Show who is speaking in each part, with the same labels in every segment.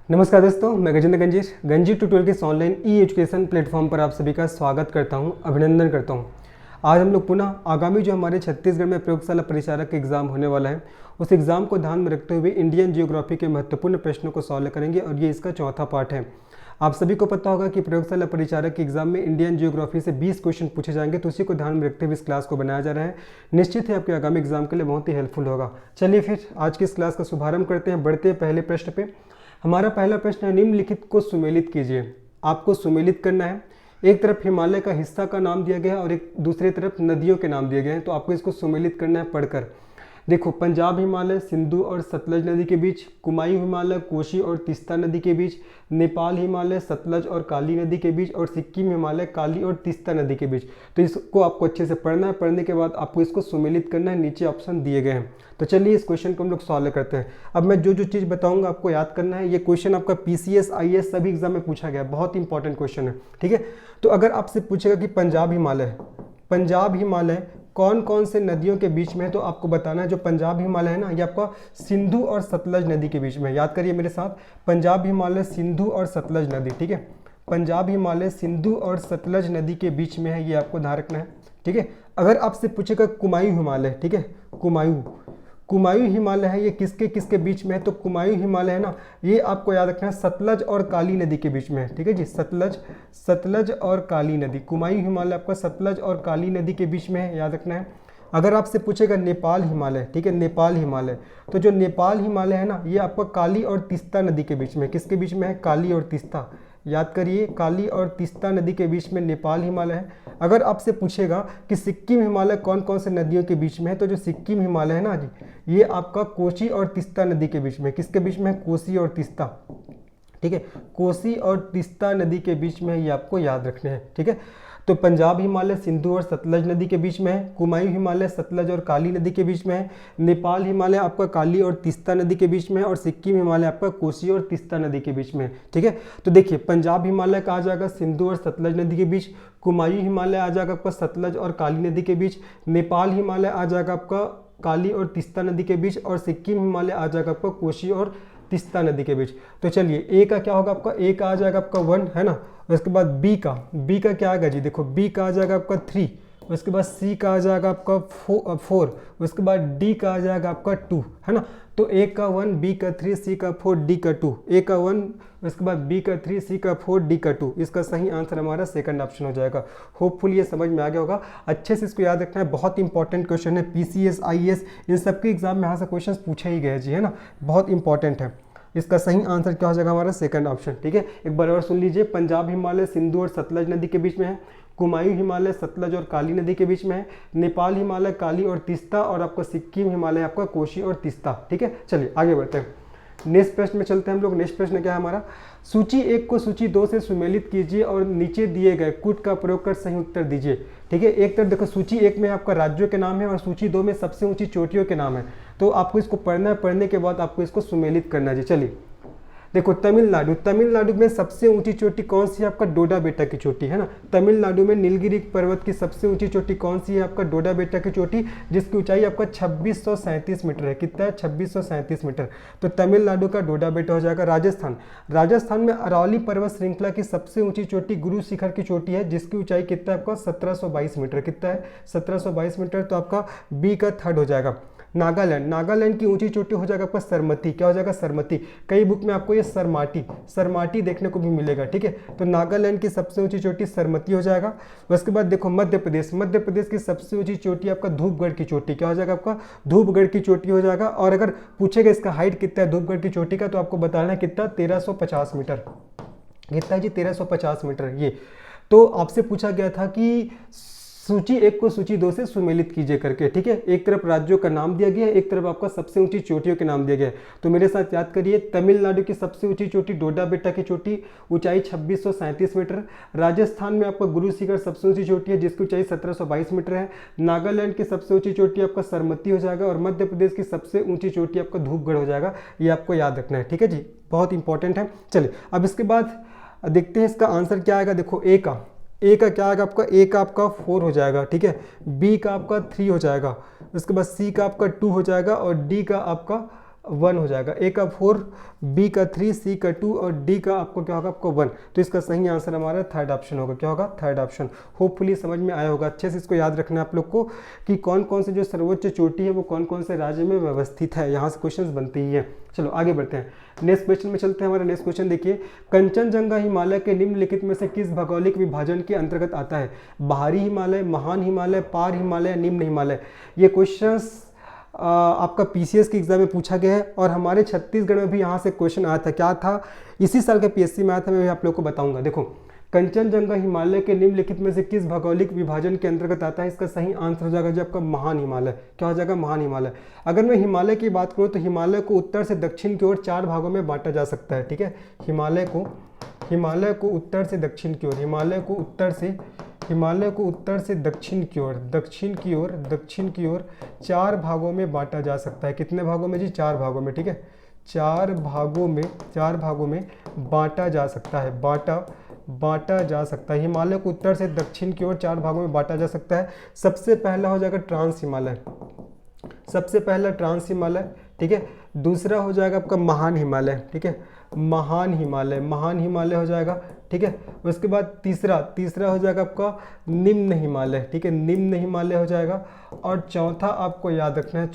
Speaker 1: नमस्कार दोस्तों, मैं गजेंद्र गंजीर गंजी ट्यूटोरियल के इस ऑनलाइन ई एजुकेशन प्लेटफॉर्म पर आप सभी का स्वागत करता हूं, अभिनंदन करता हूं। आज हम लोग पुनः आगामी जो हमारे छत्तीसगढ़ में प्रयोगशाला परिचारक का एग्जाम होने वाला है, उस एग्ज़ाम को ध्यान में रखते हुए इंडियन जियोग्राफी के महत्वपूर्ण प्रश्नों को सॉल्व करेंगे और ये इसका चौथा पार्ट है। आप सभी को पता होगा कि प्रयोगशाला परिचारक के एग्जाम में इंडियन जियोग्राफी से 20 क्वेश्चन पूछे जाएंगे, तो उसी को ध्यान में रखते हुए इस क्लास को बनाया जा रहा है। निश्चित है आपके आगामी एग्जाम के लिए बहुत ही हेल्पफुल होगा। चलिए फिर आज की इस क्लास का शुभारंभ करते हैं, बढ़ते हैं पहले प्रश्न पे। हमारा पहला प्रश्न है, निम्नलिखित को सुमेलित कीजिए। आपको सुमेलित करना है। एक तरफ हिमालय का हिस्सा का नाम दिया गया है और एक दूसरी तरफ नदियों के नाम दिए गए हैं, तो आपको इसको सुमेलित करना है पढ़कर। देखो, पंजाब हिमालय सिंधु और सतलज नदी के बीच, कुमायूं हिमालय कोशी और तीस्ता नदी के बीच, नेपाल हिमालय सतलज और काली नदी के बीच, और सिक्किम हिमालय काली और तीस्ता नदी के बीच। तो इसको आपको अच्छे से पढ़ना है। पढ़ने के बाद आपको इसको सुमेलित करना है। नीचे ऑप्शन दिए गए हैं। तो चलिए इस क्वेश्चन को हम लोग सॉल्व करते हैं। अब मैं जो जो चीज़ बताऊंगा आपको याद करना है। ये क्वेश्चन आपका पीसीएस आईएएस सभी एग्जाम में पूछा गया, बहुत इंपॉर्टेंट क्वेश्चन है, ठीक है। तो अगर आपसे पूछेगा कि पंजाब हिमालय कौन कौन से नदियों के बीच में है, तो आपको बताना है जो पंजाब हिमालय है ना, ये आपका सिंधु और सतलज नदी के बीच में है। याद करिए मेरे साथ, पंजाब हिमालय सिंधु और सतलज नदी, ठीक है। पंजाब हिमालय सिंधु और सतलज नदी के बीच में है, ये आपको ध्यान रखना है, ठीक है। अगर आपसे पूछेगा कुमायूं हिमालय, ठीक है, कुमायूं हिमालय है, ये किसके किसके बीच में है, तो कुमायूं हिमालय है ना, ये आपको याद रखना है सतलज और काली नदी के बीच में है, ठीक है जी। सतलज और काली नदी, कुमायूं हिमालय आपका सतलज और काली नदी के बीच में है, याद रखना है। अगर आपसे पूछेगा नेपाल हिमालय, ठीक है, नेपाल हिमालय, तो जो नेपाल हिमालय है ना, ये आपका काली और तीस्ता नदी के बीच में, किसके बीच में है, काली और तीस्ता। याद करिए, काली और तीस्ता नदी के बीच में नेपाल हिमालय है। अगर आपसे पूछेगा कि सिक्किम हिमालय कौन कौन से नदियों के बीच में है, तो जो सिक्किम हिमालय है ना जी, ये आपका कोसी और तीस्ता नदी के बीच में, किसके बीच में है, कोसी और तीस्ता, ठीक है, कोसी और तीस्ता नदी के बीच में, ये आपको याद रखने हैं, ठीक है। तो पंजाब हिमालय सिंधु और सतलज नदी के बीच में है, कुमायूं हिमालय सतलज और काली नदी के बीच में है, नेपाल हिमालय आपका काली और तीस्ता नदी के बीच में है, और सिक्किम हिमालय आपका कोसी और तीस्ता नदी के बीच में है, ठीक है। तो देखिए, पंजाब हिमालय का आ जाएगा सिंधु और सतलज नदी के बीच, कुमायूं हिमालय आ जाएगा आपका सतलज और काली नदी के बीच, नेपाल हिमालय आ जाएगा आपका काली और तीस्ता नदी के बीच, और सिक्किम हिमालय आ जाएगा आपका कोसी और तीस्ता नदी के बीच। तो चलिए, ए का क्या होगा आपका, ए का आ जाएगा आपका 1, है ना। उसके बाद बी का क्या आएगा जी, देखो बी का आ जाएगा आपका 3, उसके बाद सी का आ जाएगा आपका 4, उसके बाद डी का आ जाएगा आपका 2, है ना। तो ए का 1, बी का 3, सी का 4, डी का 2, ए का 1, उसके बाद बी का 3, सी का 4, डी का 2। इसका सही आंसर हमारा सेकंड ऑप्शन हो जाएगा। होपफुल ये समझ में आ गया होगा। अच्छे से इसको याद रखना है, बहुत इंपॉर्टेंट क्वेश्चन है। पीसीएस आईएएस इन सबके एग्जाम में यहाँ से क्वेश्चन पूछे ही गए जी, है ना, बहुत इंपॉर्टेंट है। इसका सही आंसर क्या हो जाएगा हमारा, सेकंड ऑप्शन, ठीक है। एक बार और सुन लीजिए, पंजाब हिमालय सिंधु और सतलज नदी के बीच में है, कुमायूं हिमालय सतलज और काली नदी के बीच में है, नेपाल हिमालय काली और तीस्ता, और आपका सिक्किम हिमालय आपका कोसी और तीस्ता, ठीक है। चलिए आगे बढ़ते हैं, नेक्स्ट प्रश्न में चलते हैं हम लोग। नेक्स्ट प्रश्न क्या है हमारा, सूची 1 को सूची 2 से सुमेलित कीजिए और नीचे दिए गए कूट का प्रयोग कर सही उत्तर दीजिए, ठीक है। एक तरफ देखो, सूची 1 में आपका राज्यों के नाम है और सूची 2 में सबसे ऊंची चोटियों के नाम है। तो आपको इसको पढ़ना है, पढ़ने के बाद आपको इसको सुमेलित करना है जी। चलिए देखो, तमिलनाडु में सबसे ऊंची चोटी कौन सी है, आपका डोडा बेटा की चोटी, है ना। तमिलनाडु में नीलगिरी पर्वत की सबसे ऊंची चोटी कौन सी है, आपका डोडा बेटा की चोटी, जिसकी ऊंचाई आपका 2637 मीटर है। कितना है, 2637 मीटर। तो तमिलनाडु का डोडा बेटा हो जाएगा। राजस्थान में अरावली पर्वत श्रृंखला की सबसे ऊंची चोटी गुरु शिखर की चोटी है, जिसकी ऊंचाई कितना है आपका 1722 मीटर। कितना है, 1722 मीटर। तो आपका बी का थर्ड हो जाएगा। नागालैंड की ऊंची चोटी हो जाएगा आपका सरमती। क्या हो जाएगा, सरमती। कई बुक में आपको ये सरमाटी देखने को भी मिलेगा, ठीक है। तो नागालैंड की सबसे ऊंची चोटी सरमती हो जाएगा। उसके बाद देखो, मध्य प्रदेश की सबसे ऊंची चोटी आपका धूपगढ़ की चोटी। क्या हो जाएगा आपका, धूपगढ़ की चोटी हो जाएगा। और अगर पूछेगा इसका हाइट कितना है धूपगढ़ की चोटी का, तो आपको बताना है कितना, 1350 मीटर। कितना है जी, 1350 मीटर। ये तो आपसे पूछा गया था कि सूची 1 को सूची 2 से सुमेलित कीजिए करके, ठीक है। एक तरफ राज्यों का नाम दिया गया है, एक तरफ आपका सबसे ऊंची चोटियों के नाम दिया गया है। तो मेरे साथ याद करिए, तमिलनाडु की सबसे ऊंची चोटी डोडा बेटा की चोटी, ऊंचाई 2637 मीटर। राजस्थान में आपका गुरु शिखर सबसे ऊंची चोटी है, जिसकी ऊंचाई 1722 मीटर है। नागालैंड की सबसे ऊंची चोटी आपका सरमती हो जाएगा, और मध्य प्रदेश की सबसे ऊंची चोटी आपका धूपगढ़ हो जाएगा। ये आपको याद रखना है, ठीक है जी, बहुत इंपॉर्टेंट है। चलिए अब इसके बाद देखते हैं इसका आंसर क्या आएगा। देखो, ए का क्या आएगा आपका, ए का आपका 4 हो जाएगा, ठीक है। बी का आपका 3 हो जाएगा। उसके बाद सी का आपका 2 हो जाएगा, और डी का आपका 1 हो जाएगा। ए का 4, बी का 3, सी का 2 और डी का आपको क्या होगा, आपको 1। तो इसका सही आंसर हमारा थर्ड ऑप्शन होगा। क्या होगा, थर्ड ऑप्शन। होपफुली समझ में आया होगा। अच्छे से इसको याद रखना है आप लोग को कि कौन कौन से जो सर्वोच्च चोटी है वो कौन कौन से राज्य में व्यवस्थित है, यहाँ से क्वेश्चन बनते ही है। चलो आगे बढ़ते हैं, नेक्स्ट क्वेश्चन में चलते हैं। हमारा नेक्स्ट क्वेश्चन देखिए, कंचनजंगा हिमालय के निम्नलिखित में से किस भौगोलिक विभाजन के अंतर्गत आता है? बाहरी हिमालय, महान हिमालय, पार हिमालय, निम्न हिमालय। ये क्वेश्चंस आपका पीसीएस के एग्जाम में पूछा गया है और हमारे छत्तीसगढ़ में भी यहाँ से क्वेश्चन आया था। क्या था, इसी साल के पीएससी में आया था, मैं भी आप लोग को बताऊंगा। देखो, कंचनजंगा हिमालय के निम्नलिखित में से किस भौगोलिक विभाजन के अंतर्गत आता है? इसका सही आंसर हो जाएगा जो आपका महान हिमालय। क्या हो जाएगा, महान हिमालय। अगर मैं हिमालय की बात करूँ तो हिमालय को उत्तर से दक्षिण की ओर 4 भागों में बांटा जा सकता है। ठीक है, हिमालय को उत्तर से दक्षिण की ओर, हिमालय को उत्तर से दक्षिण की ओर 4 भागों में बांटा जा सकता है। कितने भागों में जी? 4 भागों में। ठीक है, 4 भागों में बांटा जा सकता है, बांटा जा सकता है। हिमालय को उत्तर से दक्षिण की ओर 4 भागों में बांटा जा सकता है। सबसे पहला हो जाएगा ट्रांस हिमालय, सबसे पहला ट्रांस हिमालय। ठीक है, दूसरा हो जाएगा आपका महान हिमालय। ठीक है, महान हिमालय हो जाएगा। ठीक है, उसके बाद तीसरा हो जाएगा आपका निम्न हिमालय। ठीक है, निम्न हिमालय हो जाएगा। और चौथा आपको याद रखना है,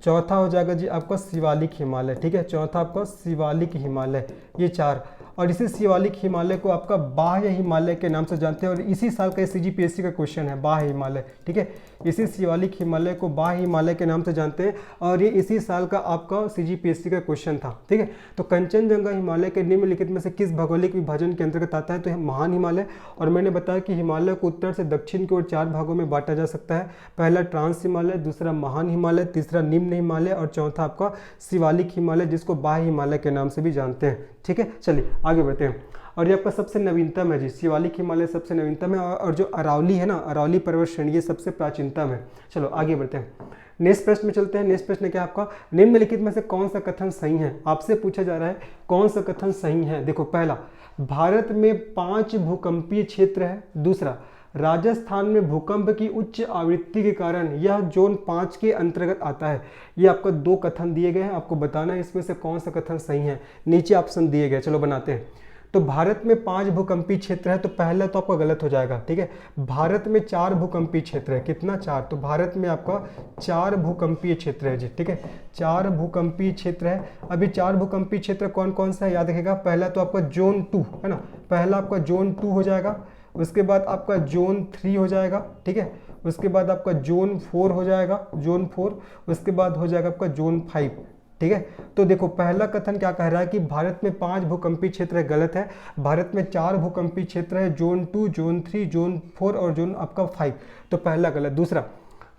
Speaker 1: चौथा हो जाएगा जी आपका शिवालिक हिमालय। ठीक है, चौथा आपका शिवालिक हिमालय। ये 4, और इसी शिवालिक हिमालय को आपका बाह्य हिमालय के नाम से जानते हैं और इसी साल का सीजीपीएससी का क्वेश्चन है, बाह्य हिमालय। ठीक है, इसी शिवालिक हिमालय को बाह्य हिमालय के नाम से जानते हैं और ये इसी साल का आपका सीजीपीएससी का क्वेश्चन था। ठीक है, तो कंचनजंगा हिमालय के निम्नलिखित में से किस भौगोलिक विभाजन के अंतर्गत आता है? तो महान हिमालय। और मैंने बताया कि हिमालय को उत्तर से दक्षिण की ओर 4 भागों में बांटा जा सकता है। पहला ट्रांस हिमालय, दूसरा महान हिमालय, तीसरा निम्न हिमालय और चौथा आपका शिवालिक हिमालय, जिसको बाह्य हिमालय के नाम से भी जानते हैं। ठीक है, चलिए आगे बढ़ते हैं। और ये आपका सबसे नवीनतम है जी, शिवालिक हिमालय सबसे नवीनतम है और जो अरावली है ना, अरावली पर्वत श्रेणी, ये सबसे प्राचीनतम है। चलो आगे बढ़ते हैं, नेक्स्ट प्रश्न में चलते हैं। नेक्स्ट प्रश्न क्या है आपका, निम्नलिखित में से कौन सा कथन सही है? आपसे पूछा जा रहा है कौन सा कथन सही है। देखो, पहला, भारत में 5 भूकंपीय क्षेत्र है। दूसरा, राजस्थान में भूकंप की उच्च आवृत्ति के कारण यह जोन 5 के अंतर्गत आता है। ये आपका 2 कथन दिए गए हैं, आपको बताना है इसमें से कौन सा कथन सही है। नीचे ऑप्शन दिए गए, चलो बनाते हैं। तो भारत में 5 भूकंपीय क्षेत्र है, तो पहला तो आपका गलत हो जाएगा। ठीक है, भारत में 4 भूकंपीय क्षेत्र है। कितना? 4। तो भारत में आपका 4 भूकंपीय क्षेत्र है जी। ठीक है, 4 भूकंपीय क्षेत्र है। अभी 4 भूकंपीय क्षेत्र कौन कौन सा है याद रखेगा। पहला तो आपका जोन 2 है ना, पहला आपका जोन 2 हो जाएगा। उसके बाद आपका जोन 3 हो जाएगा। ठीक है, उसके बाद आपका जोन 4 हो जाएगा, जोन 4। उसके बाद हो जाएगा आपका जोन 5। ठीक है, तो देखो पहला कथन क्या कह रहा है कि भारत में 5 भूकंपीय क्षेत्र है, गलत है। भारत में 4 भूकंपीय क्षेत्र है, जोन 2, जोन 3, जोन 4 और जोन आपका 5। तो पहला गलत। दूसरा,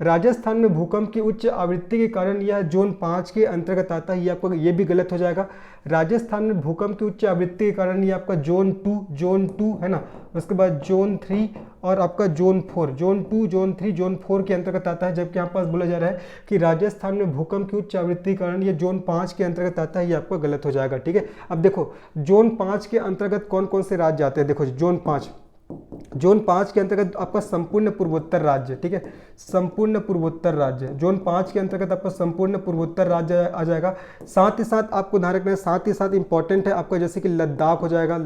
Speaker 1: राजस्थान में भूकंप की उच्च आवृत्ति के कारण यह जोन 5 के अंतर्गत आता है, ये भी गलत हो जाएगा। राजस्थान में भूकंप की उच्च आवृत्ति के कारण ये आपका जोन 2 है ना, उसके बाद जोन 3 और आपका जोन 4, जोन 2, जोन 3, जोन 4 के अंतर्गत आता है। जबकि यहाँ पास बोला जा रहा है कि राजस्थान में भूकंप की उच्च आवृत्ति के कारण ये जोन 5 के अंतर्गत आता है, ये आपका गलत हो जाएगा। ठीक है, अब देखो जोन 5 के अंतर्गत कौन कौन से राज्य आते हैं। देखो जोन 5 के अंतर्गत आपका संपूर्ण पूर्वोत्तर राज्य। ठीक है, संपूर्ण पूर्वोत्तर राज्य, जोन 5 के अंतर्गत आपका संपूर्ण पूर्वोत्तर राज्य आ जाएगा। साथ ही साथ आपको ध्यान रखना है, साथ ही साथ इंपॉर्टेंट है आपका, जैसे कि लद्दाख हो जाएगा,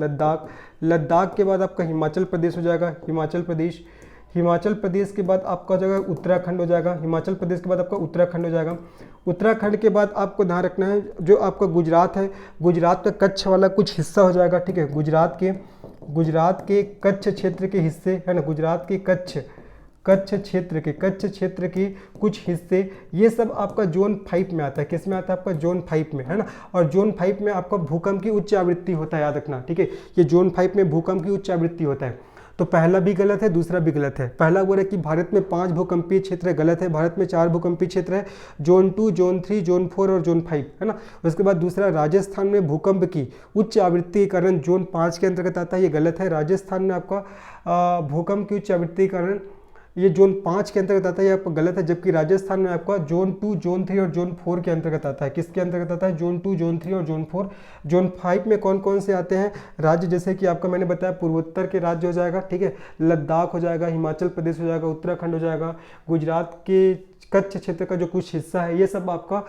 Speaker 1: लद्दाख के बाद आपका हिमाचल प्रदेश हो जाएगा, हिमाचल प्रदेश के बाद आपका हो जाएगा उत्तराखंड हो जाएगा, हिमाचल प्रदेश के बाद आपका उत्तराखंड हो जाएगा। उत्तराखंड के बाद आपको ध्यान रखना है जो आपका गुजरात है, गुजरात का कच्छ वाला कुछ हिस्सा हो जाएगा। ठीक है, गुजरात के कच्छ क्षेत्र के हिस्से है ना, गुजरात के कच्छ क्षेत्र के कुछ हिस्से, ये सब आपका जोन 5 में आता है। किस में आता है? आपका जोन 5 में है ना। और जोन 5 में आपका भूकंप की उच्च आवृत्ति होता है, याद रखना। ठीक है, ये जोन 5 में भूकंप की उच्च आवृत्ति होता है। तो पहला भी गलत है, दूसरा भी गलत है। पहला बोल रहा है कि भारत में 5 भूकंपीय क्षेत्र है, गलत है। भारत में 4 भूकंपीय क्षेत्र है, जोन 2, जोन 3, जोन 4 और जोन 5 है ना। उसके बाद दूसरा, राजस्थान में भूकंप की उच्च आवृत्ति के कारण जोन 5 के अंतर्गत आता है, ये गलत है। राजस्थान में आपका भूकंप की उच्च आवृत्ति के कारण ये जोन 5 के अंतर्गत आता है, ये आपका गलत है। जबकि राजस्थान में आपका जोन 2, जोन 3 और जोन 4 के अंतर्गत आता है। किसके अंतर्गत आता है? जोन 2, जोन 3 और जोन 4। जोन 5 में कौन कौन से आते हैं राज्य, जैसे कि आपका मैंने बताया पूर्वोत्तर के राज्य हो जाएगा। ठीक है, लद्दाख हो जाएगा, हिमाचल प्रदेश हो जाएगा, उत्तराखंड हो जाएगा, गुजरात के कच्छ क्षेत्र का जो कुछ हिस्सा है, ये सब आपका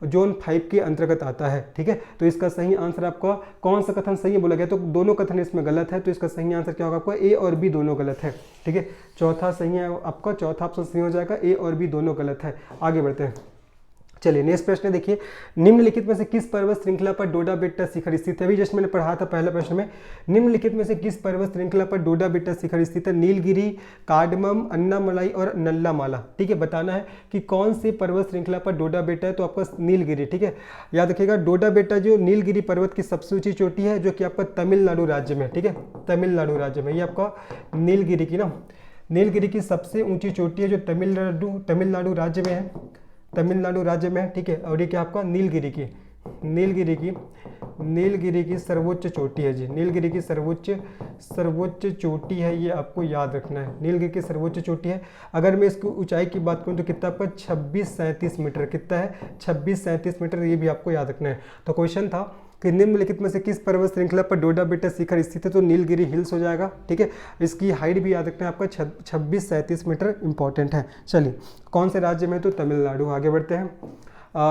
Speaker 1: जोन 5 के अंतर्गत आता है। ठीक है, तो इसका सही आंसर आपका कौन सा कथन सही है बोला गया, तो दोनों कथन इसमें गलत है, तो इसका सही आंसर क्या होगा आपका, ए और बी दोनों गलत है। ठीक है, चौथा सही है आपका, चौथा ऑप्शन सही हो जाएगा, ए और बी दोनों गलत है। आगे बढ़ते हैं, चलिए नेक्स्ट प्रश्न देखिए, निम्नलिखित में से किस पर्वत श्रृंखला पर डोडा बेट्टा शिखर स्थित है। अभी जस्ट मैंने पढ़ा था पहला प्रश्न में, निम्नलिखित में से किस पर्वत श्रृंखला पर डोडा बेट्टा शिखर स्थित है। नीलगिरी, कार्डमम, अन्नामलाई और नल्लामाला। ठीक है, बताना है कि कौन सी पर्वत श्रृंखला पर डोडा बेट्टा है, तो आपका नीलगिरी। ठीक है, याद रखिएगा डोडा बेट्टा जो नीलगिरी पर्वत की सबसे ऊंची चोटी है, जो कि आपका तमिलनाडु राज्य में। ठीक है, तमिलनाडु राज्य में, ये आपका नीलगिरी की नीलगिरी की सबसे ऊंची चोटी है, जो तमिलनाडु राज्य में है, तमिलनाडु राज्य में है। ठीक है, और ये क्या आपका नीलगिरी की सर्वोच्च चोटी है जी, नीलगिरी की सर्वोच्च चोटी है, ये आपको याद रखना है, नीलगिरी की सर्वोच्च चोटी है। अगर मैं इसकी ऊंचाई की बात करूं तो कितना आपका 2637 मीटर, कितना है 2637 मीटर, ये भी आपको याद रखना है। तो क्वेश्चन था कि निम्नलिखित में से किस पर्वत श्रृंखला पर डोडा बेट्टा शिखर स्थित है, तो नीलगिरी हिल्स हो जाएगा। ठीक है, इसकी हाइट भी याद रखना है आपका 2637 मीटर इंपॉर्टेंट है। चलिए कौन से राज्य में, तो तमिलनाडु। आगे बढ़ते हैं,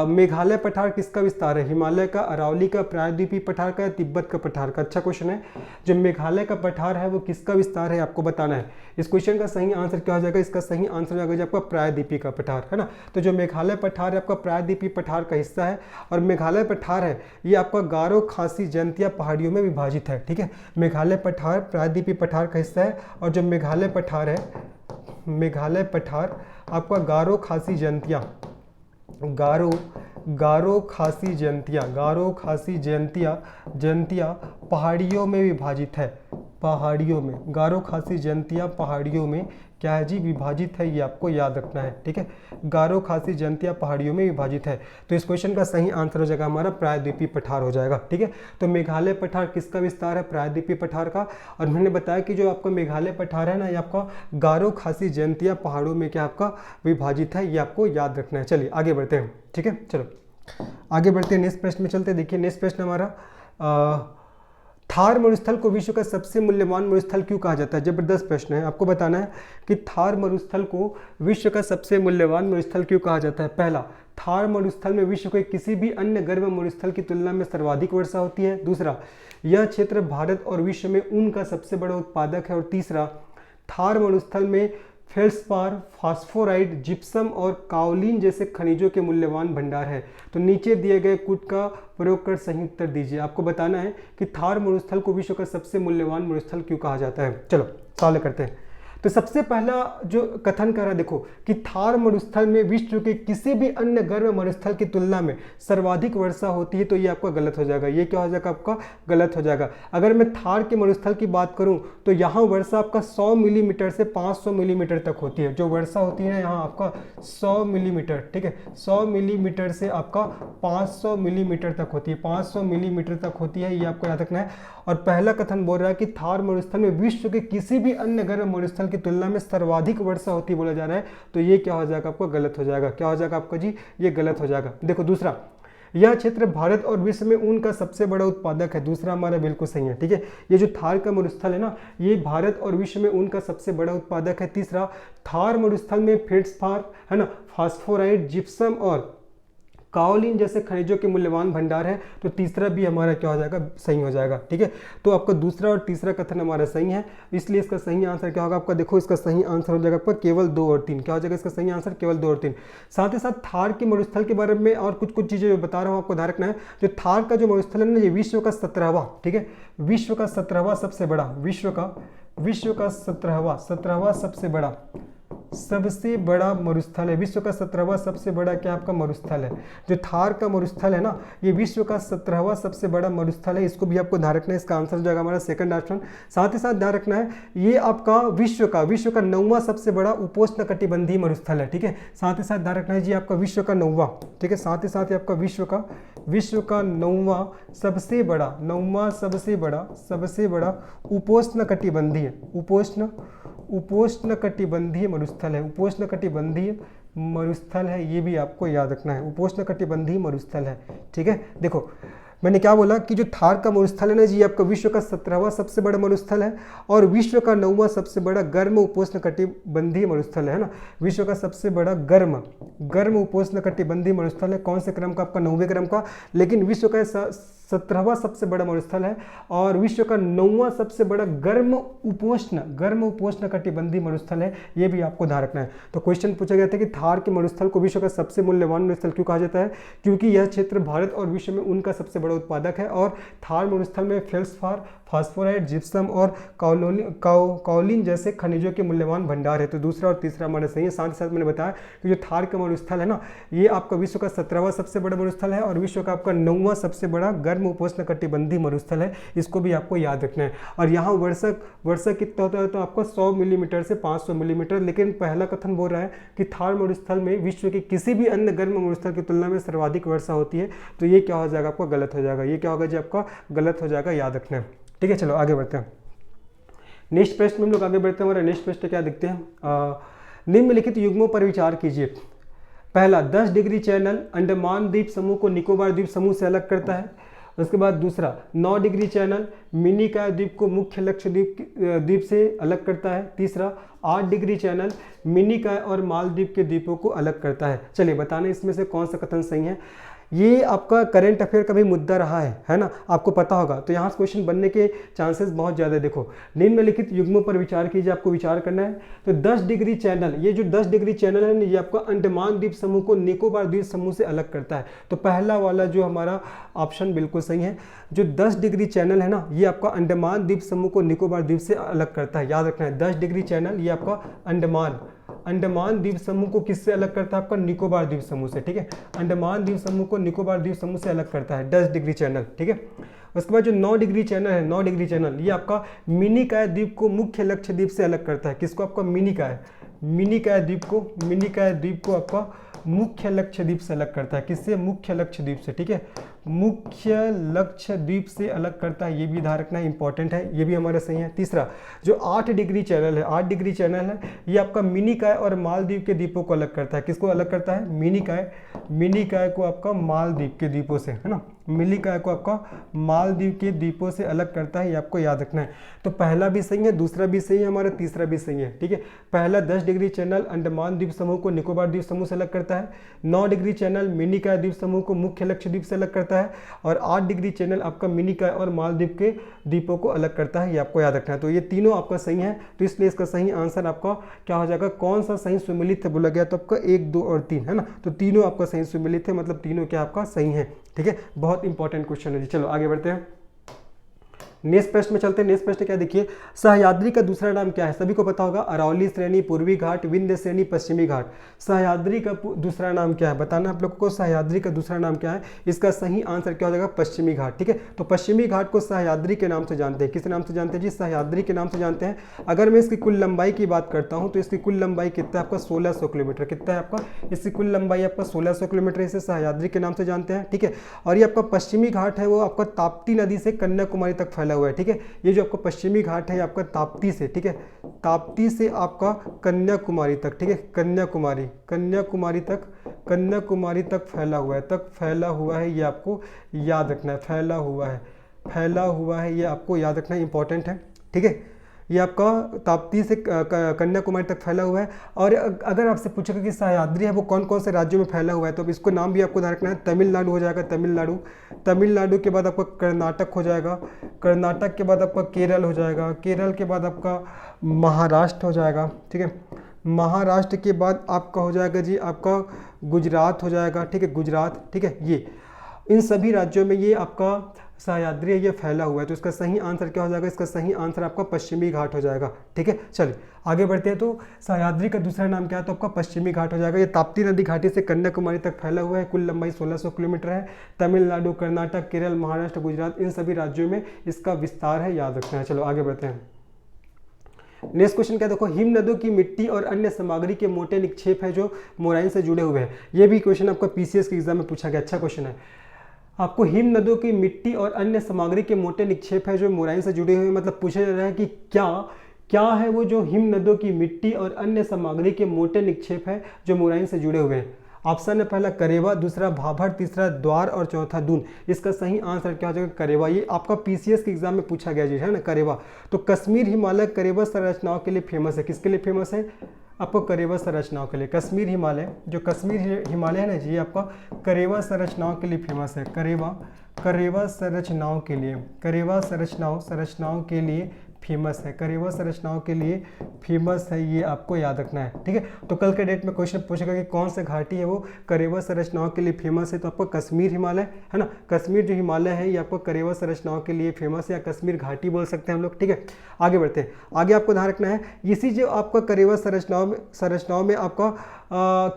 Speaker 1: मेघालय पठार किसका विस्तार है, हिमालय का, अरावली का, प्रायद्वीपीय पठार का या तिब्बत का पठार का। अच्छा क्वेश्चन है, जो मेघालय का पठार है वो किसका विस्तार है आपको बताना है। इस क्वेश्चन का सही आंसर क्या हो जाएगा, इसका सही आंसर हो जाएगा आपका प्रायद्वीपीय का पठार, है ना। तो जो मेघालय पठार है आपका प्रायद्वीपीय पठार का हिस्सा है, और मेघालय पठार है ये आपका गारो, खासी, जयंतिया पहाड़ियों में विभाजित है। ठीक है, मेघालय पठार प्रायद्वीपीय पठार का हिस्सा है, और जो मेघालय पठार है, मेघालय पठार आपका गारो, खासी, जयंतिया, गारो खासी जयंतिया पहाड़ियों में विभाजित है, पहाड़ियों में, गारो खासी जयंतिया पहाड़ियों में क्या है जी, विभाजित है, ये आपको याद रखना है। ठीक है, गारो खासी जयंतिया पहाड़ियों में विभाजित है, तो इस क्वेश्चन का सही आंसर हो जाएगा हमारा प्रायद्वीपीय पठार हो जाएगा। ठीक है, तो मेघालय पठार किसका विस्तार है, प्रायद्वीपीय पठार का। और मैंने बताया कि जो आपका मेघालय पठार है ना, ये आपका गारो खासी जयंतिया पहाड़ों में क्या आपका विभाजित है, ये आपको याद रखना है। चलिए आगे बढ़ते हैं। ठीक है, चलो आगे बढ़ते हैं, नेक्स्ट प्रश्न में चलते हैं। देखिए नेक्स्ट प्रश्न हमारा, थार मरुस्थल को विश्व का सबसे मूल्यवान मरुस्थल क्यों कहा जाता है। जबरदस्त प्रश्न है, आपको बताना है कि थार मरुस्थल को विश्व का सबसे मूल्यवान मरुस्थल क्यों कहा जाता है। पहला, थार मरुस्थल में विश्व के किसी भी अन्य गर्म मरुस्थल की तुलना में सर्वाधिक वर्षा होती है। दूसरा, यह क्षेत्र भारत और विश्व में ऊन का सबसे बड़ा उत्पादक है। और तीसरा, थार मरुस्थल में फेल्सपार, फास्फोराइड, जिप्सम और काओलिन जैसे खनिजों के मूल्यवान भंडार है। तो नीचे दिए गए कूट का प्रयोग कर सही उत्तर दीजिए। आपको बताना है कि थार मरुस्थल को विश्व का सबसे मूल्यवान मरुस्थल क्यों कहा जाता है। चलो सवाल करते हैं। तो सबसे पहला जो कथन कर रहा है देखो कि थार मरुस्थल में विश्व के किसी भी अन्य गर्म मरुस्थल की तुलना में सर्वाधिक वर्षा होती है, तो ये आपका गलत हो जाएगा। ये क्या हो जाएगा आपका गलत हो जाएगा। अगर मैं थार के मरुस्थल की बात करूं तो यहाँ वर्षा आपका 100 मिलीमीटर से 500 मिलीमीटर तक होती है। जो वर्षा होती है यहाँ आपका 100 मिलीमीटर, ठीक है, 100 मिलीमीटर से आपका 500 मिलीमीटर तक होती है, 500 मिलीमीटर तक होती है, ये आपको याद रखना है। और पहला कथन बोल रहा है कि थार मरुस्थल में विश्व के किसी भी अन्य गर्म मरुस्थल की तुलना में सर्वाधिक वर्षा होती बोला जा रहा है, तो ये क्या हो जाएगा आपको गलत हो जाएगा। क्या हो जाएगा आपका जी, ये गलत हो जाएगा। देखो दूसरा, यह क्षेत्र भारत और विश्व में ऊन का सबसे बड़ा उत्पादक है। दूसरा हमारा बिल्कुल सही है, ठीक है। ये जो थार का मरुस्थल है ना, ये भारत और विश्व में ऊन का सबसे बड़ा उत्पादक है। तीसरा, थार मरुस्थल में फेल्सपार है ना, फास्फोराइड, जिप्सम और काओलिन जैसे खनिजों के मूल्यवान भंडार है। तो तीसरा भी हमारा क्या हो जाएगा, सही हो जाएगा, ठीक है। तो आपका दूसरा और तीसरा कथन हमारा सही है, इसलिए इसका सही आंसर क्या होगा आपका, देखो इसका सही आंसर हो जाएगा आपका केवल 2 और 3। क्या हो जाएगा इसका सही आंसर, केवल 2 और 3। साथ ही साथ थार के मरुस्थल के बारे में और कुछ चीजें जो बता रहा हूँ आपको ध्यान रखना है। जो थार का जो मरुस्थल है ना, ये विश्व का 17वां, ठीक है, विश्व का 17वां सबसे बड़ा, विश्व का 17वां सबसे बड़ा मरुस्थल है। विश्व का 17वां सबसे बड़ा क्या आपका मरुस्थल है। जो थार का मरुस्थल है ना, ये विश्व का 17वां सबसे बड़ा मरुस्थल है। इसको भी आपको ध्यान रखना है, इसका आंसर हो जाएगा हमारा सेकंड ऑप्शन। साथ ही साथ ध्यान रखना है, ये आपका विश्व का 9वां सबसे बड़ा उपोष्ण कटिबंधीय मरुस्थल है, ठीक है। साथ ही साथ ध्यान रखना है जी, आपका विश्व का 9वां, ठीक है। साथ ही साथ आपका विश्व का 9वां सबसे बड़ा उपोष्ण कटिबंधीय मरुस्थल है। उपोष्ण कटिबंधीय मरुस्थल है, ये भी आपको याद रखना है। उपोष्ण कटिबंधीय मरुस्थल है, ठीक है। देखो मैंने क्या बोला कि जो थार का मरुस्थल है ना जी, आपका विश्व का 17वां सबसे बड़ा मरुस्थल है और विश्व का 9वां सबसे बड़ा गर्म उपोष्ण कटिबंधीय मरुस्थल है ना। विश्व का सबसे बड़ा गर्म उपोष्ण कटिबंधीय मरुस्थल है। कौन से क्रम का? आपका 9वें क्रम का। लेकिन विश्व का 17वां सबसे बड़ा मरुस्थल है और विश्व का 9वां सबसे बड़ा गर्म उपोष्ण कटिबंधीय मरुस्थल है। ये भी आपको ध्यान रखना है। तो क्वेश्चन पूछा गया था कि थार के मरुस्थल को विश्व का सबसे मूल्यवान मरुस्थल क्यों कहा जाता है? क्योंकि यह क्षेत्र भारत और विश्व में उनका सबसे बड़ा उत्पादक है और थार मरुस्थल में फेल्सफार, फास्फोराइट, जिप्सम और काओलिन जैसे खनिजों के मूल्यवान भंडार है। तो दूसरा और तीसरा हमारा सही है। साथ ही साथ मैंने बताया कि जो थार का मरुस्थल है ना, ये आपका विश्व का 17वां सबसे बड़ा मरुस्थल है और विश्व का आपका 9वां सबसे बड़ा गर्म उपोष्ण कटिबंधीय मरुस्थल है। इसको भी आपको याद रखना है। और यहाँ वर्षा कितना होता है? तो आपका 100 मिलीमीटर से 500 मिलीमीटर। लेकिन पहला कथन बोल रहा है कि थार मरुस्थल में विश्व के किसी भी अन्य गर्म मरुस्थल की तुलना में सर्वाधिक वर्षा होती है। तो ये क्या हो जाएगा? आपका गलत हो जाएगा। ये क्या होगा जी? आपका गलत हो जाएगा, याद रखना है। ठीक है, चलो आगे बढ़ते हैं। नेक्स्ट प्रश्न में हम लोग आगे बढ़ते हैं। हमारा नेक्स्ट प्रश्न क्या दिखते हैं? निम्नलिखित युग्मों पर विचार कीजिए। पहला, 10 डिग्री चैनल अंडमान द्वीप समूह को निकोबार द्वीप समूह से अलग करता है। उसके बाद दूसरा, 9 डिग्री चैनल मिनिकॉय द्वीप को मुख्य लक्षद्वीप से अलग करता है। तीसरा, 8 डिग्री चैनल मिनिकॉय और मालदीव के द्वीपों को अलग करता है। चलिए बताना इसमें से कौन सा कथन सही है। ये आपका करंट अफेयर का भी मुद्दा रहा है ना, आपको पता होगा। तो यहाँ से क्वेश्चन बनने के चांसेस बहुत ज़्यादा है। देखो, निम्नलिखित युग्मों पर विचार कीजिए, आपको विचार करना है। तो 10 डिग्री चैनल, ये जो 10 डिग्री चैनल है ये आपका अंडमान द्वीप समूह को निकोबार द्वीप समूह से अलग करता है। तो पहला वाला जो हमारा ऑप्शन बिल्कुल सही है। जो 10 डिग्री चैनल है ना, ये आपका अंडमान द्वीप समूह को निकोबार द्वीप से अलग करता है। याद रखना है, 10 डिग्री चैनल ये आपका अंडमान द्वीप समूह को किससे अलग करता है? आपका निकोबार द्वीप समूह से। ठीक है, अंडमान द्वीप समूह को निकोबार द्वीप समूह से अलग करता है 10 डिग्री चैनल। ठीक है, उसके बाद जो 9 डिग्री चैनल है, 9 डिग्री चैनल ये आपका मिनिकॉय द्वीप को मुख्य लक्षद्वीप से अलग करता है। किसको? आपका मिनिकॉय द्वीप को आपका मुख्य लक्षद्वीप से अलग करता है। किससे? मुख्य लक्षद्वीप से। ठीक है, मुख्य लक्षद्वीप से अलग करता है। ये भी ध्यान रखना इंपॉर्टेंट है, ये भी हमारा सही है। तीसरा, जो 8 डिग्री चैनल है, 8 डिग्री चैनल है, ये आपका मिनिकॉय और मालदीव के द्वीपों को अलग करता है। किसको अलग करता है? मिनिकॉय को आपका मालदीव के द्वीपों से, है ना, मिनिकॉय को आपका मालदीव के द्वीपों से अलग करता है। ये आपको याद रखना है। तो पहला भी सही है, दूसरा भी सही है, हमारा तीसरा भी सही है। ठीक है, पहला 10 डिग्री चैनल अंडमान द्वीप समूह को निकोबार द्वीप समूह से अलग करता है। 9 डिग्री चैनल मिनिकॉय द्वीप समूह को मुख्य लक्षद्वीप से अलग करता है और 8 डिग्री चैनल आपका मिनिकॉय और मालदीव के द्वीपों को अलग करता है। ये आपको याद रखना है। तो ये तीनों आपका सही है। तो इसलिए इसका सही आंसर आपका क्या हो जाएगा? कौन सा सही सुमिलित है बोला गया तो आपका 1, 2 और 3 है ना। तो तीनों आपका सही सुमिलित है, मतलब तीनों क्या आपका सही है। ठीक है, बहुत इंपॉर्टेंट क्वेश्चन है जी। चलो आगे बढ़ते हैं, नेक्स्ट प्रश्न में चलते हैं। नेक्स्ट प्रश्न क्या देखिए, सह्याद्री का दूसरा नाम क्या है? सभी को पता होगा, अरावली श्रेणी, पूर्वी घाट, विंध्य श्रेणी, पश्चिमी घाट। सह्याद्री का दूसरा नाम क्या है? बताना आप लोगों को, सह्याद्री का दूसरा नाम क्या है? इसका सही आंसर क्या हो जाएगा? पश्चिमी घाट। ठीक है, तो पश्चिमी घाट को सह्याद्री के नाम से जानते हैं। किस नाम से जानते हैं जी? सह्याद्री के नाम से जानते हैं। अगर मैं इसकी कुल लंबाई की बात करता हूँ तो इसकी कुल लंबाई कितना है? आपका 1600 किलोमीटर। कितना है आपका? इसकी कुल लंबाई आपका 1600 किलोमीटर। इसे सह्याद्री के नाम से जानते हैं। ठीक है, और ये आपका पश्चिमी घाट है वो आपका ताप्ती नदी से कन्याकुमारी तक फैला हुआ है। ठीक है, ये जो आपका पश्चिमी घाट है आपका ताप्ती से, ठीक है, ताप्ती से आपका कन्याकुमारी तक, ठीक है, कन्याकुमारी तक फैला हुआ है। ये आपको याद रखना है, फैला हुआ है, ये आपको याद रखना इंपॉर्टेंट है। ठीक है, ये आपका ताप्ती से कन्याकुमारी तक फैला हुआ है। और अगर आपसे पूछेगा कि सह्याद्री है वो कौन कौन से राज्यों में फैला हुआ है, तो अब इसको नाम भी आपको ध्यान रखना है। तमिलनाडु हो जाएगा, तमिलनाडु के बाद आपका कर्नाटक हो जाएगा, कर्नाटक के बाद आपका केरल हो जाएगा, केरल के बाद आपका महाराष्ट्र हो जाएगा। ठीक है, महाराष्ट्र के बाद आपका हो जाएगा जी आपका गुजरात हो जाएगा। ठीक है, गुजरात। ठीक है, ये इन सभी राज्यों में ये आपका सह्याद्री है, ये फैला हुआ है। तो इसका सही आंसर क्या हो जाएगा? इसका सही आंसर आपका पश्चिमी घाट हो जाएगा। ठीक है, चलिए आगे बढ़ते हैं। तो सह्याद्री का दूसरा नाम क्या है? तो आपका पश्चिमी घाट हो जाएगा। ये ताप्ती नदी घाटी से कन्याकुमारी तक फैला हुआ है। कुल लंबाई 1600 किलोमीटर है। तमिलनाडु, कर्नाटक, केरल, महाराष्ट्र, गुजरात, इन सभी राज्यों में इसका विस्तार है, याद रखना है। चलो आगे बढ़ते हैं। नेक्स्ट क्वेश्चन क्या देखो, हिम नदों की मिट्टी और अन्य सामग्री के मोटे निक्षेप है जो मोराइन से जुड़े हुए हैं। ये भी क्वेश्चन आपका पीसीएस के एग्जाम में पूछा गया, अच्छा क्वेश्चन है। आपको हिम नदों की मिट्टी और अन्य सामग्री के मोटे निक्षेप है जो मोराइन से जुड़े हुए हैं, मतलब पूछा जा रहा है कि क्या है वो जो हिम नदों की मिट्टी और अन्य सामग्री के मोटे निक्षेप है जो मोराइन से जुड़े हुए हैं। ऑप्शन है पहला करेवा, दूसरा भाभर, तीसरा द्वार और चौथा दून। इसका सही आंसर क्या हो जाएगा? करेवा। ये आपका पीसीएस के एग्जाम में पूछा गया जी, है ना, करेवा। तो कश्मीर हिमालय करेवा संरचनाओं के लिए फेमस है। किसके लिए फेमस है? आपको करेवा संरचनाओं के लिए। कश्मीर हिमालय, जो कश्मीर हिमालय है ना जी, आपका करेवा संरचनाओं के लिए फेमस है। करेवा संरचनाओं के लिए, करेवा संरचनाओं के लिए फेमस है। करेवा संरचनाओं के लिए फेमस है, ये आपको याद रखना है, ठीक है। तो कल के डेट में क्वेश्चन पूछेगा कि कौन सा घाटी है वो करेवा संरचनाओं के लिए फेमस है, तो आपको कश्मीर हिमालय, है ना, कश्मीर जो हिमालय है ये आपको करेवा संरचनाओं के लिए फेमस है, या कश्मीर घाटी बोल सकते हैं हम लोग, ठीक है। आगे बढ़ते हैं। आगे आपको ध्यान रखना है, इसी जो आपका करेवा संरचनाओं में आपका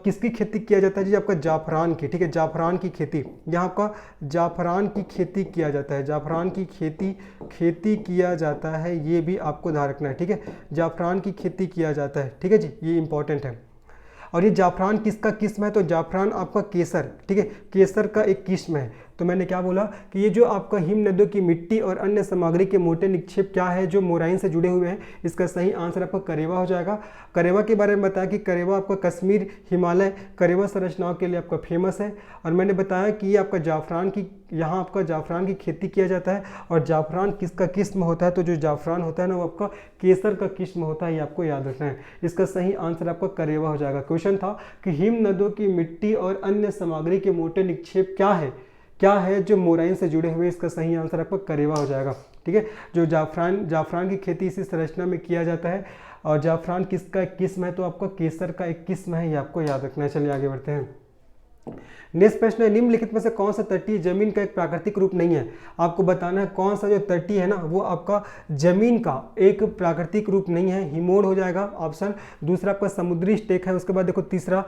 Speaker 1: किसकी खेती किया जाता है जी? आपका जाफरान की, ठीक है, जाफरान की खेती। यहाँ आपका जाफरान की खेती किया जाता है, जाफरान की खेती किया जाता है, ये भी आपको ध्यान रखना है, ठीक है। जाफरान की खेती किया जाता है, ठीक है जी, ये इंपॉर्टेंट है। और ये जाफरान किसका किस्म है? तो जाफरान आपका केसर, ठीक है, केसर का एक किस्म है। तो मैंने क्या बोला कि ये जो आपका हिम नदियों की मिट्टी और अन्य सामग्री के मोटे निक्षेप क्या है जो मोराइन से जुड़े हुए हैं, इसका सही आंसर आपका करेवा हो जाएगा। करेवा के बारे में बताया कि करेवा आपका कश्मीर हिमालय करेवा संरचनाओं के लिए आपका फेमस है। और मैंने बताया कि ये आपका जाफरान की, यहाँ आपका जाफरान की खेती किया जाता है। और जाफरान किसका किस्म होता है? तो जो जाफरान होता है ना वो आपका केसर का किस्म होता है, ये आपको याद रखना है। इसका सही आंसर आपका करेवा हो जाएगा। क्वेश्चन था कि हिम नदियों की मिट्टी और अन्य सामग्री के मोटे निक्षेप क्या है जो मोराइन से जुड़े हुए, इसका सही आंसर आपका करेवा हो जाएगा, ठीक है। जो जाफरान की खेती इसी संरचना में किया जाता है। और जाफरान किसका एक किस्म है? तो आपका केसर का एक किस्म है, ये आपको याद रखना है। चलिए आगे बढ़ते हैं। नेक्स्ट प्रश्न है, निम्नलिखित में से कौन सा तटीय जमीन का एक प्राकृतिक रूप नहीं है? आपको बताना है कौन सा जो तटीय है ना वो आपका जमीन का एक प्राकृतिक रूप नहीं है। हिमोड़ हो जाएगा ऑप्शन, दूसरा आपका समुद्री स्टेक है, उसके बाद देखो तीसरा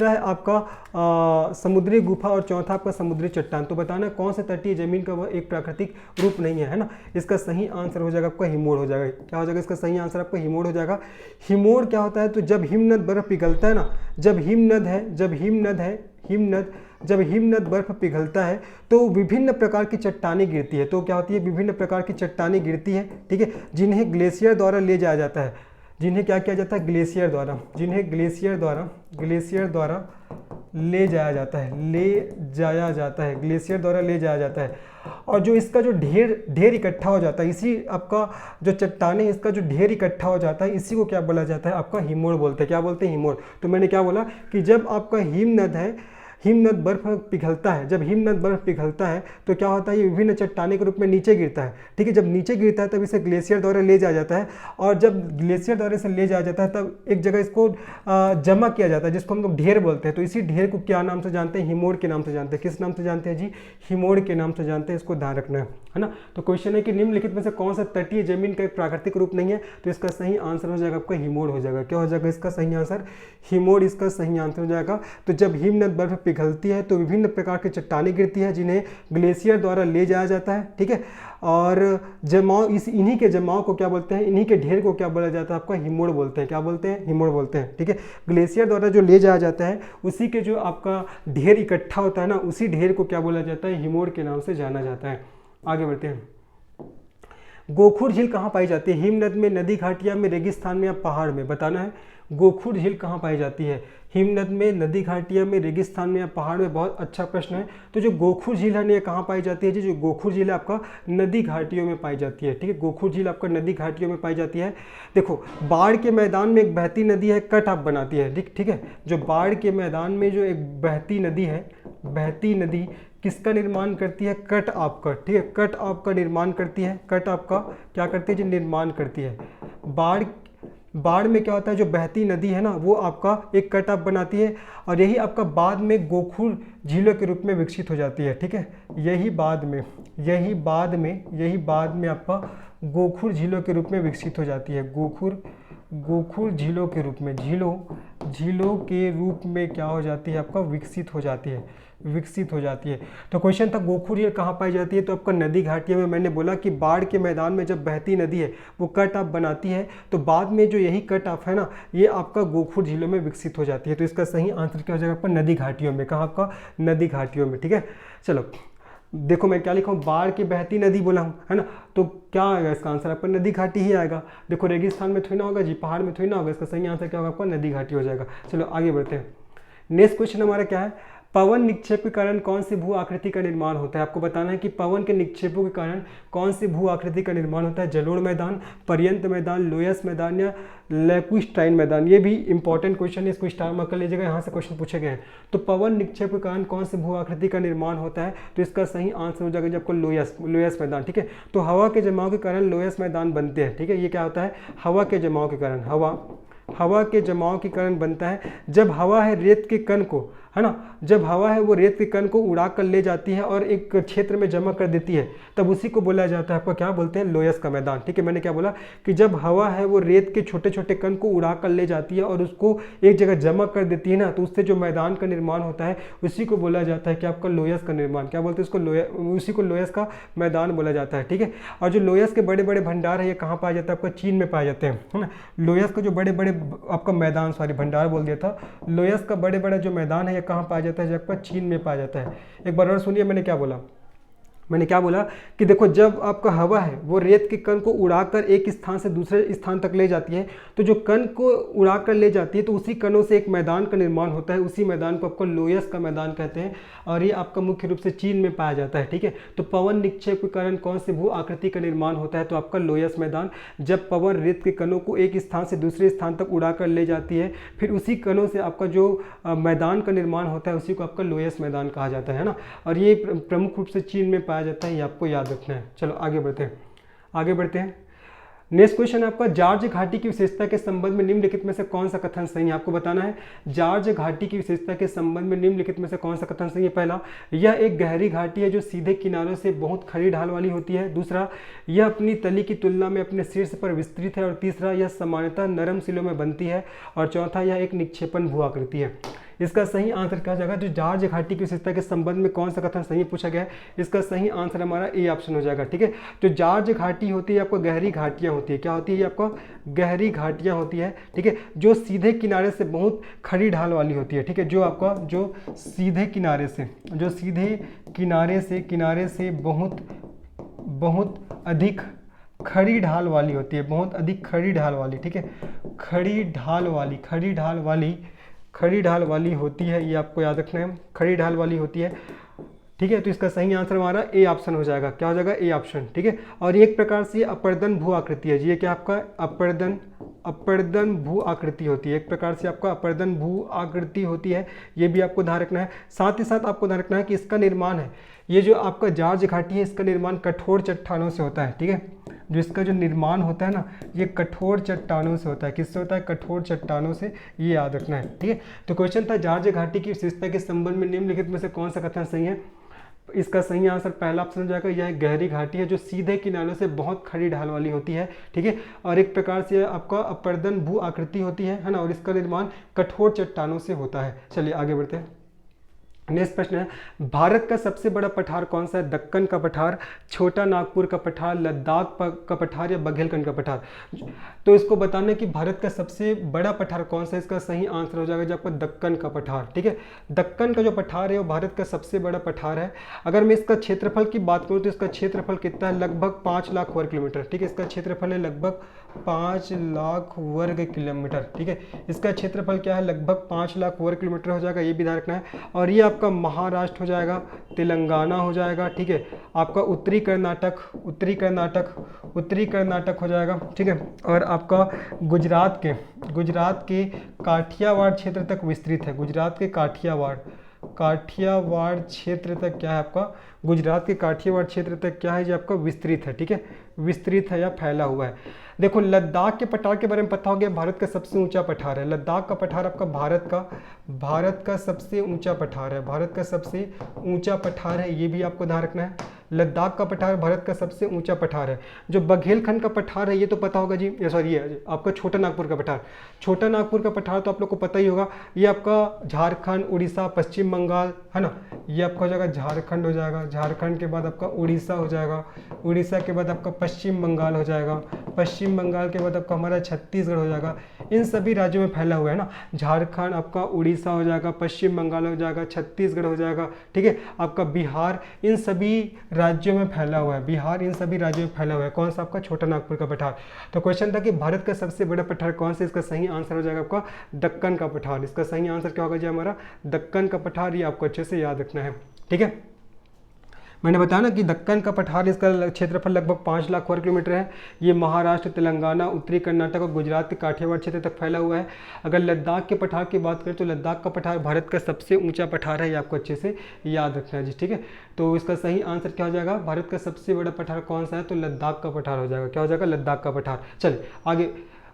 Speaker 1: है आपका समुद्री गुफा, और चौथा आपका समुद्री चट्टान। तो बताना है कौन सा तटीय जमीन का वह एक प्राकृतिक रूप नहीं है ना। इसका सही आंसर हो जाएगा आपका हिमोड़ हो जाएगा। क्या हो जाएगा इसका सही आंसर? आपका हिमोड़ हो जाएगा। हिमोड़ क्या होता है? तो जब हिमनद बर्फ पिघलता है ना, जब हिमनद बर्फ पिघलता है तो विभिन्न प्रकार की चट्टानें गिरती है। तो क्या होती है? विभिन्न प्रकार की चट्टानें गिरती है, ठीक है, जिन्हें ग्लेशियर द्वारा ले जाया जाता है। जिन्हें क्या किया जाता है? ग्लेशियर द्वारा, जिन्हें ग्लेशियर द्वारा ले जाया जाता है, ग्लेशियर द्वारा ले जाया जाता है। और जो इसका जो ढेर इकट्ठा हो जाता है, इसी आपका जो चट्टानें, इसका जो ढेर इकट्ठा हो जाता है, इसी को क्या बोला जाता है? आपका हिमोड़ बोलते हैं। क्या बोलते हैं? हिमोड़। तो मैंने क्या बोला कि जब आपका हिमनद बर्फ पिघलता है, जब हिमनद बर्फ पिघलता है तो क्या होता है? ये विभिन्न चट्टाने के रूप में नीचे गिरता है, ठीक है। जब नीचे गिरता है तब इसे ग्लेशियर द्वारा ले जाया जाता है, और जब ग्लेशियर द्वारा से ले जाया जाता है तब एक जगह इसको जमा किया जाता है, जिसको हम लोग ढेर बोलते हैं। तो इसी ढेर को क्या नाम से जानते हैं? हिमोड़ के नाम से जानते हैं। किस नाम से जानते हैं जी? हिमोड़ के नाम से जानते हैं। इसको ध्यान रखना है ना। तो क्वेश्चन है कि निम्नलिखित में से कौन सा तटीय जमीन का एक प्राकृतिक रूप नहीं है? तो इसका सही आंसर हो जाएगा आपका हिमोड़ हो जाएगा। क्या हो जाएगा इसका सही आंसर? हिमोड़ इसका सही आंसर हो जाएगा। तो जब हिमनद बर्फ पिघलती है तो विभिन्न प्रकार की चट्टानें गिरती है, जिन्हें ग्लेशियर द्वारा ले जाया जाता है, ठीक है। और जमाव, इन्हीं के जमाव को क्या बोलते हैं? इन्हीं के ढेर को क्या बोला जाता है? आपका हिमोड़ बोलते हैं। क्या बोलते हैं? हिमोड़ बोलते हैं, ठीक है। ग्लेशियर द्वारा जो ले जाया जाता है उसी के जो आपका ढेर इकट्ठा होता है ना, उसी ढेर को क्या बोला जाता है? हिमोड़ के नाम से जाना जाता है। आगे बढ़ते हैं। गोखुर झील कहाँ पाई जाती है? हिमनद में, नदी घाटिया में, रेगिस्तान में या पहाड़ में? बताना है गोखुर झील कहाँ पाई जाती है? हिमनद में, नदी घाटिया में, रेगिस्तान में या पहाड़ में? बहुत अच्छा प्रश्न है। तो जो गोखुर झील है ये कहाँ पाई जाती है जी? जो गोखुर झील है आपका नदी घाटियों में पाई जाती है, ठीक है। गोखुर झील आपका नदी घाटियों में पाई जाती है। देखो, बाढ़ के मैदान में एक बहती नदी है, कट ऑफ बनाती है, ठीक है। जो बाढ़ के मैदान में जो एक बहती नदी है, बहती नदी किसका निर्माण करती है? कट ऑफ का, ठीक है, कट ऑफ का निर्माण करती है। कट ऑफ का क्या करती है जी? निर्माण करती है। बाढ़ में क्या होता है? जो बहती नदी है ना वो आपका एक कट ऑफ बनाती है, और यही आपका बाद में गोखुर झीलों के रूप में विकसित हो जाती है, ठीक है। यही बाद में आपका गोखुर झीलों के रूप में विकसित हो जाती है। गोखुर झीलों के रूप में, झीलों के रूप में क्या हो जाती है? आपका विकसित हो जाती है। तो क्वेश्चन था गोखुर झील कहाँ पाई जाती है? तो आपका नदी घाटियों में। मैंने बोला कि बाढ़ के मैदान में जब बहती नदी है वो कट ऑफ बनाती है, तो बाद में जो यही कट ऑफ है ना ये आपका गोखुर झीलों में विकसित हो जाती है। तो इसका सही आंसर क्या हो जाएगा? आपका नदी घाटियों में। कहाँ? आपका नदी घाटियों में, ठीक है। चलो देखो मैं क्या लिखा हूँ, बाढ़ की बहती नदी बोला हूँ, है ना। तो क्या आएगा इसका आंसर? आपका नदी घाटी ही आएगा। देखो रेगिस्तान में थोड़ी ना होगा जी, पहाड़ में थोड़ी ना होगा। इसका सही आंसर क्या होगा? आपका नदी घाटी हो जाएगा। चलो आगे बढ़ते हैं। नेक्स्ट क्वेश्चन हमारा क्या है, पवन निक्षेप के कारण कौन सी भू आकृति का निर्माण होता है। आपको बताना है कि पवन के निक्षेपों के कारण कौन सी भू आकृति का निर्माण होता है। जलोढ़ मैदान, पर्यंत मैदान, लोयस मैदान या लैकुस्टाइन मैदान। ये भी इंपॉर्टेंट क्वेश्चन है, इसको स्टार मार्क कर लीजिएगा, यहाँ से क्वेश्चन पूछे गए हैं। तो पवन निक्षेप के कारण कौन सी भू आकृति का निर्माण होता है, तो इसका सही आंसर हो जाएगा आपको लोयस मैदान। ठीक है, तो हवा के जमाव के कारण लोयस मैदान बनते हैं। ठीक है, ये क्या होता है, हवा के जमाव के कारण, हवा के जमाव के कारण बनता है। जब हवा है रेत के कण को, है ना, जब हवा है वो रेत के कण को उड़ा कर ले जाती है और एक क्षेत्र में जमा कर देती है, तब उसी को बोला जाता है आपका क्या बोलते हैं, लोयस का मैदान। ठीक है, मैंने क्या बोला कि जब हवा है वो रेत के छोटे छोटे कण को उड़ा कर ले जाती है और उसको एक जगह जमा कर देती है ना, तो उससे जो मैदान का निर्माण होता है उसी को बोला जाता है कि आपका लोयस का निर्माण। क्या बोलते हैं उसको, उसी को लोयस का मैदान बोला जाता है। ठीक है, और जो लोयस के बड़े बड़े भंडार है ये कहाँ पाया जाता है, आपका चीन में पाए जाते हैं, है ना। लोयस का जो बड़े बड़े आपका मैदान, सॉरी भंडार बोल दिया था, लोयस का बड़े बड़ा जो मैदान है ये कहाँ पाया जाता है, आपका चीन में पाया जाता है। एक बार और सुनिए, मैंने क्या बोला कि देखो जब आपका हवा है वो रेत के कण को उड़ाकर एक स्थान से दूसरे स्थान तक ले जाती है, तो जो कण को उड़ाकर ले जाती है तो उसी कणों से एक मैदान का निर्माण होता है, उसी मैदान को आपको लोयस का मैदान कहते हैं और ये आपका मुख्य रूप से चीन में पाया जाता है। ठीक है, तो पवन निक्षेप के कारण कौन सी भू आकृति का निर्माण होता है, तो आपका लोयस मैदान। जब पवन रेत के कणों को एक स्थान से दूसरे स्थान तक उड़ाकर ले जाती है, फिर उसी कणों से आपका जो मैदान का निर्माण होता है उसी को आपका लोयस मैदान कहा जाता है ना, और ये प्रमुख रूप से चीन में पाया जाता है, ये आपको याद रखना है। चलो आगे बढ़ते हैं। नेक्स्ट क्वेश्चन आपका, जार्ज घाटी की विशेषता के संबंध में निम्नलिखित में से कौन सा कथन सही है। आपको बताना है जार्ज घाटी की विशेषता के संबंध में निम्नलिखित में से कौन सा कथन सही है। पहला, यह एक गहरी घाटी है जो सीधे किनारों से बहुत खड़ी ढाल वाली होती है। दूसरा, यह अपनी तली की तुलना में अपने शीर्ष पर विस्तृत है। और तीसरा, यह सामान्यतः नरम सिलों में बनती है। और चौथा, यह एक निक्षेपण भू आकृति है। इसका सही आंसर क्या जाएगा, जो जार्ज घाटी की विशेषता के संबंध में कौन सा कथन सही पूछा गया है, इसका सही आंसर हमारा ए ऑप्शन हो जाएगा। ठीक है, जो जार्ज घाटी होती है आपको गहरी घाटियां होती है। क्या होती है, आपको गहरी घाटियां होती है। ठीक है, जो सीधे किनारे से बहुत खड़ी ढाल वाली होती है। ठीक है, जो आपका जो सीधे किनारे से बहुत अधिक खड़ी ढाल वाली होती है, बहुत अधिक खड़ी ढाल वाली। ठीक है, खड़ी ढाल वाली होती है, ये आपको याद रखना है, खड़ी ढाल वाली होती है। ठीक है, तो इसका सही आंसर हमारा ए ऑप्शन हो जाएगा। क्या हो जाएगा, ए ऑप्शन। ठीक है, और एक प्रकार से अपर्दन भू आकृति है जी, ये क्या आपका अपर्दन भू आकृति होती है। एक प्रकार से आपका अपर्दन भू आकृति होती है, ये भी आपको ध्यान रखना है। साथ ही साथ आपको ध्यान रखना है कि इसका निर्माण है, ये जो आपका जार्ज घाटी है इसका निर्माण कठोर चट्टानों से होता है। ठीक है, जो इसका जो निर्माण होता है ना, ये कठोर चट्टानों से होता है। किससे होता है, कठोर चट्टानों से, ये याद रखना है। ठीक है, तो क्वेश्चन था जार्ज घाटी की विशेषता के संबंध में निम्नलिखित में से कौन सा कथन सही है। इसका सही आंसर पहला ऑप्शन हो जाएगा, यह एक गहरी घाटी है जो सीधे किनारों से बहुत खड़ी ढाल वाली होती है। ठीक है, और एक प्रकार से आपका अपर्दन भू आकृति होती है ना, और इसका निर्माण कठोर चट्टानों से होता है। चलिए आगे बढ़ते हैं। नेक्स्ट प्रश्न है, भारत का सबसे बड़ा पठार कौन सा है। दक्कन का पठार, छोटा नागपुर का पठार, लद्दाख का पठार या बघेलखंड का पठार। तो इसको बताना है कि भारत का सबसे बड़ा पठार कौन सा है। इसका सही आंसर हो जाएगा जो आपका दक्कन का पठार। ठीक है, दक्कन का जो पठार है वो भारत का सबसे बड़ा पठार है। अगर मैं इसका क्षेत्रफल की बात करूँ तो इसका क्षेत्रफल कितना है, लगभग 5 लाख वर्ग किलोमीटर। ठीक है, इसका क्षेत्रफल है लगभग 5 लाख वर्ग किलोमीटर। ठीक है, इसका क्षेत्रफल क्या है, लगभग 5 लाख वर्ग किलोमीटर हो जाएगा, ये भी ध्यान रखना है। और ये आपका महाराष्ट्र हो जाएगा, तेलंगाना हो जाएगा। ठीक है, आपका उत्तरी कर्नाटक हो जाएगा। ठीक है, और आपका गुजरात के काठियावाड़ क्षेत्र तक विस्तृत है। गुजरात के काठियावाड़ क्षेत्र तक क्या है आपका, गुजरात के काठियावाड़ क्षेत्र तक क्या है जो आपका विस्तृत है। ठीक है, विस्तृत है या फैला हुआ है। देखो लद्दाख के पठार के बारे में पता हो गया, भारत का सबसे ऊंचा पठार है। लद्दाख का पठार आपका भारत का सबसे ऊंचा पठार है। भारत का सबसे ऊंचा पठार है, ये भी आपको ध्यान रखना है। लद्दाख का पठार भारत का सबसे ऊंचा पठार है। जो बघेलखंड का पठार है ये तो पता होगा जी, सॉरी ये आपका छोटा नागपुर का पठार। छोटा नागपुर का पठार तो आप लोग को पता ही होगा, ये आपका झारखंड, उड़ीसा, पश्चिम बंगाल है ना, ये आपका हो जाएगा झारखंड हो जाएगा। झारखंड के बाद आपका उड़ीसा हो जाएगा, उड़ीसा के बाद आपका पश्चिम बंगाल हो जाएगा, पश्चिम बंगाल के बाद आपका हमारा छत्तीसगढ़ हो जाएगा। इन सभी राज्यों में फैला हुआ है ना। झारखंड आपका, उड़ीसा हो जाएगा, पश्चिम बंगाल हो जाएगा, छत्तीसगढ़ हो जाएगा, ठीक है, आपका बिहार, इन सभी राज्यों में फैला हुआ है। बिहार इन सभी राज्यों में फैला हुआ है। कौन सा? आपका छोटा नागपुर का पठार। तो क्वेश्चन था कि भारत का सबसे बड़ा पठार कौन सा? इसका सही आंसर हो जाएगा आपका दक्कन का पठार। इसका सही आंसर क्या होगा जी हमारा? दक्कन का पठार। ये आपको अच्छे से याद रखना है, ठीक है। मैंने बताया ना कि दक्कन का पठार, इसका क्षेत्रफल लगभग 5 लाख वर्ग किलोमीटर है। ये महाराष्ट्र, तेलंगाना, उत्तरी कर्नाटक और गुजरात के काठियावाड़ क्षेत्र तक फैला हुआ है। अगर लद्दाख के पठार की बात करें तो लद्दाख का पठार भारत का सबसे ऊंचा पठार है। ये आपको अच्छे से याद रखना है जी, ठीक है। तो इसका सही आंसर क्या हो जाएगा? भारत का सबसे बड़ा पठार कौन सा है? तो लद्दाख का पठार हो जाएगा। क्या हो जाएगा? लद्दाख का पठार। चलिए आगे।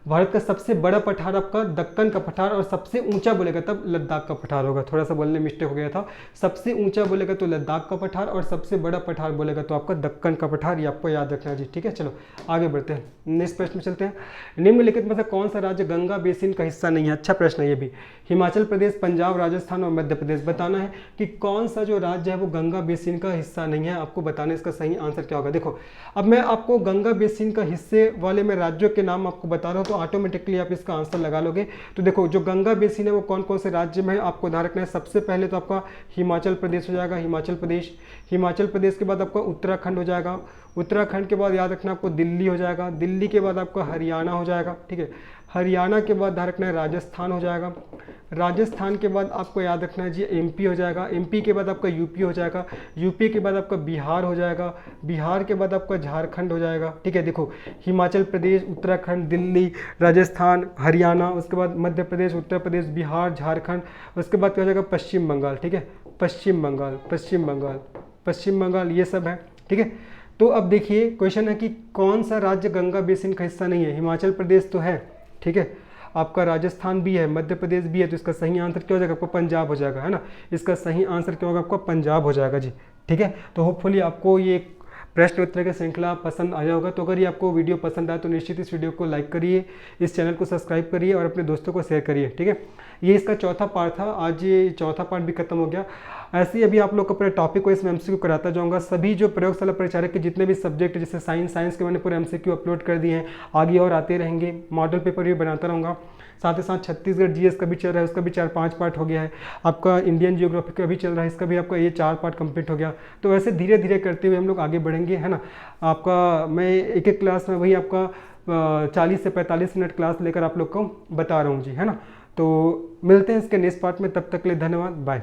Speaker 1: भारत का सबसे बड़ा पठार आपका दक्कन का पठार, और सबसे ऊंचा बोलेगा तब लद्दाख का पठार होगा। थोड़ा सा बोलने मिस्टेक हो गया था। सबसे ऊंचा बोलेगा तो लद्दाख का पठार, और सबसे बड़ा पठार बोलेगा तो आपका दक्कन का पठार। ये आपको याद रखना है जी, ठीक है। चलो आगे बढ़ते हैं, नेक्स्ट प्रश्न में चलते हैं। निम्नलिखित में से कौन सा राज्य गंगा बेसिन का हिस्सा नहीं है? अच्छा प्रश्न है ये भी। हिमाचल प्रदेश, पंजाब, राजस्थान और मध्य प्रदेश। बताना है कि कौन सा जो राज्य है वो गंगा बेसिन का हिस्सा नहीं है। आपको बताना है इसका सही आंसर क्या होगा। देखो अब मैं आपको गंगा बेसिन का हिस्से वाले में राज्यों के नाम आपको बता रहा हूँ, तो ऑटोमेटिकली आप इसका आंसर लगा लोगे। तो देखो जो गंगा बेसिन है वो कौन कौन से राज्य में है आपको ध्यान रखना है। सबसे पहले तो आपका हिमाचल प्रदेश हो जाएगा, हिमाचल प्रदेश। हिमाचल प्रदेश के बाद आपका उत्तराखंड हो जाएगा। उत्तराखंड के बाद याद रखना आपको दिल्ली हो जाएगा। दिल्ली के बाद आपका हरियाणा हो जाएगा, ठीक है। हरियाणा के बाद ध्यान रखना है राजस्थान हो जाएगा। राजस्थान के बाद आपको याद रखना है जी एमपी हो जाएगा। एमपी के बाद आपका यूपी हो जाएगा। यूपी के बाद आपका बिहार हो जाएगा। बिहार के बाद आपका झारखंड हो जाएगा, ठीक है। देखो हिमाचल प्रदेश, उत्तराखंड, दिल्ली, राजस्थान, हरियाणा, उसके बाद मध्य प्रदेश, उत्तर प्रदेश, बिहार, झारखंड, उसके बाद क्या हो जाएगा? पश्चिम बंगाल, ठीक है। पश्चिम बंगाल, पश्चिम बंगाल, पश्चिम बंगाल, ये सब है, ठीक है। तो अब देखिए क्वेश्चन है कि कौन सा राज्य गंगा बेसिन का हिस्सा नहीं है? हिमाचल प्रदेश तो है, ठीक है। आपका राजस्थान भी है, मध्य प्रदेश भी है। तो इसका सही आंसर क्या हो जाएगा? आपको पंजाब हो जाएगा, है ना। इसका सही आंसर क्या होगा? आपका पंजाब हो जाएगा जी, ठीक है। तो होपफुली आपको ये प्रश्न उत्तर का श्रृंखला पसंद आया होगा। तो अगर ये आपको वीडियो पसंद आए तो निश्चित इस वीडियो को लाइक करिए, इस चैनल को सब्सक्राइब करिए और अपने दोस्तों को शेयर करिए, ठीक है। ये इसका चौथा पार्ट था। आज ये चौथा पार्ट भी खत्म हो गया। ऐसे ही अभी आप लोग अपने टॉपिक को इसमें एमसीक्यू कराता जाऊंगा। सभी जो प्रयोगशाला परिचारक के जितने भी सब्जेक्ट, जैसे साइंस के मैंने पूरे एमसीक्यू अपलोड कर दिए हैं, आगे और आते रहेंगे। मॉडल पेपर भी बनाता रहूँगा। साथ ही साथ छत्तीसगढ़ जीएस का भी चल रहा है, उसका भी 4-5 पार्ट हो गया है। आपका इंडियन जियोग्राफी का भी चल रहा है, इसका भी आपका ये 4 पार्ट कंप्लीट हो गया। तो ऐसे धीरे धीरे करते हुए हम लोग आगे बढ़ेंगे, है ना। आपका मैं एक एक क्लास में वही आपका 40 से 45 मिनट क्लास लेकर आप लोग को बता रहा हूँ जी, है ना। तो मिलते हैं इसके नेक्स्ट पार्ट में, तब तक के लिए धन्यवाद, बाय।